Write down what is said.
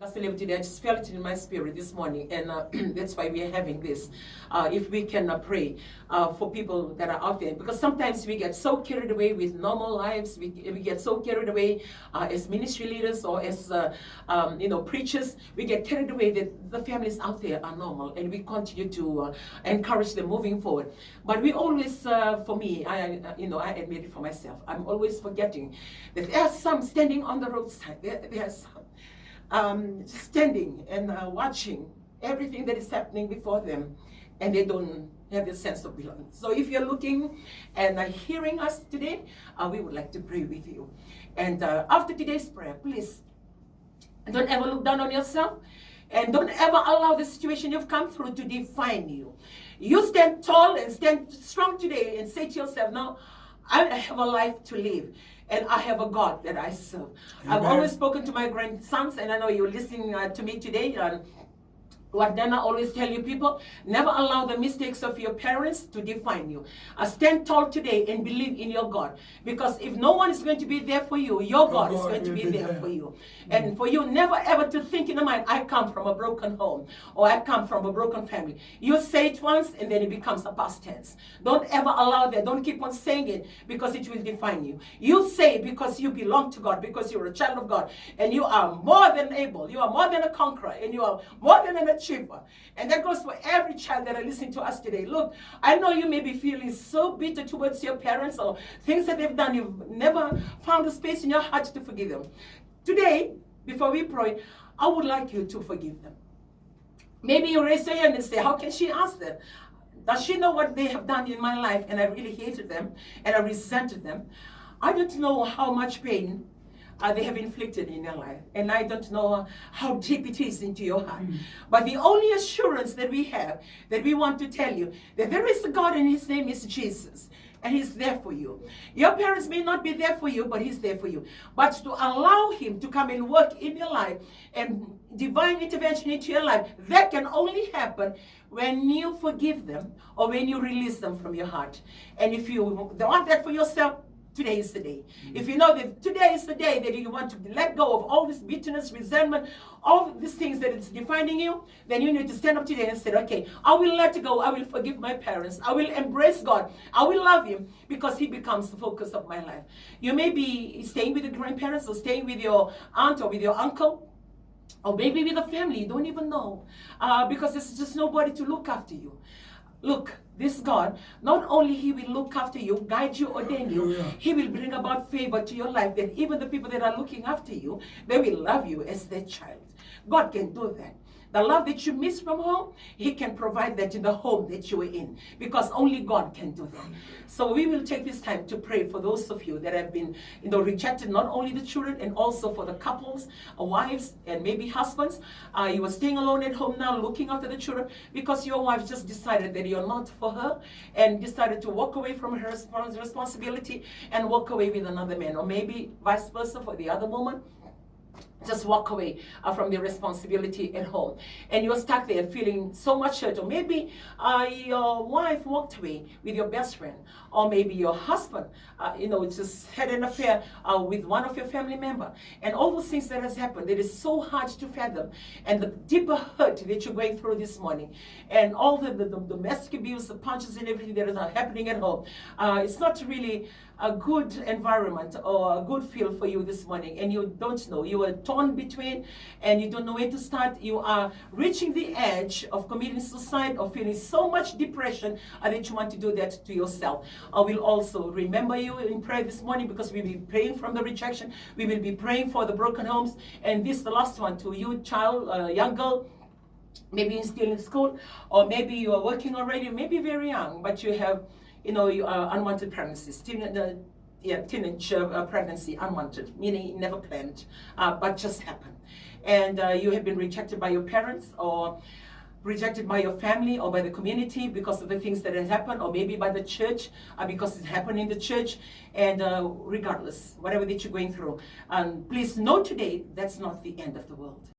Pastor Lev, today I just felt it in my spirit this morning, and that's why we are having this. If we can pray for people that are out there, because sometimes we get so carried away with normal lives, we get so carried away as ministry leaders or as preachers, we get carried away that the families out there are normal, and we continue to encourage them moving forward. But we always, for me, I admit it for myself, I'm always forgetting that there are some standing on the roadside. There are some standing and watching everything that is happening before them, and they don't have the sense of belonging. So if you're looking and hearing us today, we would like to pray with you. And after today's prayer, please don't ever look down on yourself, and don't ever allow the situation you've come through to define you. You stand tall and stand strong today and say to yourself, no, I have a life to live, and I have a God that I serve. Amen. I've always spoken to my grandsons, and I know you're listening to me today. What Dana always tell you people, never allow the mistakes of your parents to define you. Stand tall today and believe in your God. Because if no one is going to be there for you, your God is going to be there for you. And for you never ever to think in the mind, I come from a broken home, or I come from a broken family. You say it once and then it becomes a past tense. Don't ever allow that. Don't keep on saying it, because it will define you. You say it because you belong to God, because you're a child of God, and you are more than able. You are more than a conqueror, and you are more than an achiever. And that goes for every child that are listening to us today. Look, I know you may be feeling so bitter towards your parents, or things that they've done. You've never found a space in your heart to forgive them. Today, before we pray, I would like you to forgive them. Maybe you raise your hand and say, how can she ask that? Does she know what they have done in my life, and I really hated them and I resented them? I don't know how much pain they have inflicted in your life, and I don't know how deep it is into your heart. But the only assurance that we have, that we want to tell you, that there is a God, and his name is Jesus, and he's there for you. Your parents may not be there for you, but he's there for you. But to allow him to come and work in your life and divine intervention into your life, that can only happen when you forgive them, or when you release them from your heart. And if you want that for yourself, today is the day. If you know that today is the day that you want to let go of all this bitterness, resentment, all these things that is defining you, then you need to stand up today and say, okay, I will let go. I will forgive my parents. I will embrace God. I will love him, because he becomes the focus of my life. You may be staying with your grandparents, or staying with your aunt, or with your uncle, or maybe with a family you don't even know, because there's just nobody to look after you. Look, this God, not only he will look after you, guide you, ordain you, he will bring about favor to your life, that even the people that are looking after you, they will love you as their child. God can do that. The love that you miss from home, he can provide that in the home that you are in, because only God can do that. So we will take this time to pray for those of you that have been, rejected, not only the children, and also for the couples, wives, and maybe husbands. You are staying alone at home now, looking after the children, because your wife just decided that you're not for her, and decided to walk away from her responsibility and walk away with another man, or maybe vice versa for the other woman. Just walk away from the responsibility at home, and you're stuck there feeling so much hurt. Or maybe your wife walked away with your best friend, or maybe your husband just had an affair with one of your family member, and all those things that has happened, it is so hard to fathom. And the deeper hurt that you're going through this morning, and all the domestic abuse, the punches and everything that is happening at home, it's not really a good environment or a good feel for you this morning, and you don't know. You are torn between, and you don't know where to start. You are reaching the edge of committing suicide, or feeling so much depression that you want to do that to yourself. I will also remember you in prayer this morning, because we will be praying from the rejection. We will be praying for the broken homes. And this is the last one to you, child, young girl. Maybe you're still in school, or maybe you are working already, maybe very young, but you have you are unwanted pregnancies, teenage pregnancy, unwanted, meaning never planned, but just happened. And you have been rejected by your parents, or rejected by your family, or by the community because of the things that have happened, or maybe by the church because it happened in the church. And regardless, whatever that you're going through, please know today, that's not the end of the world.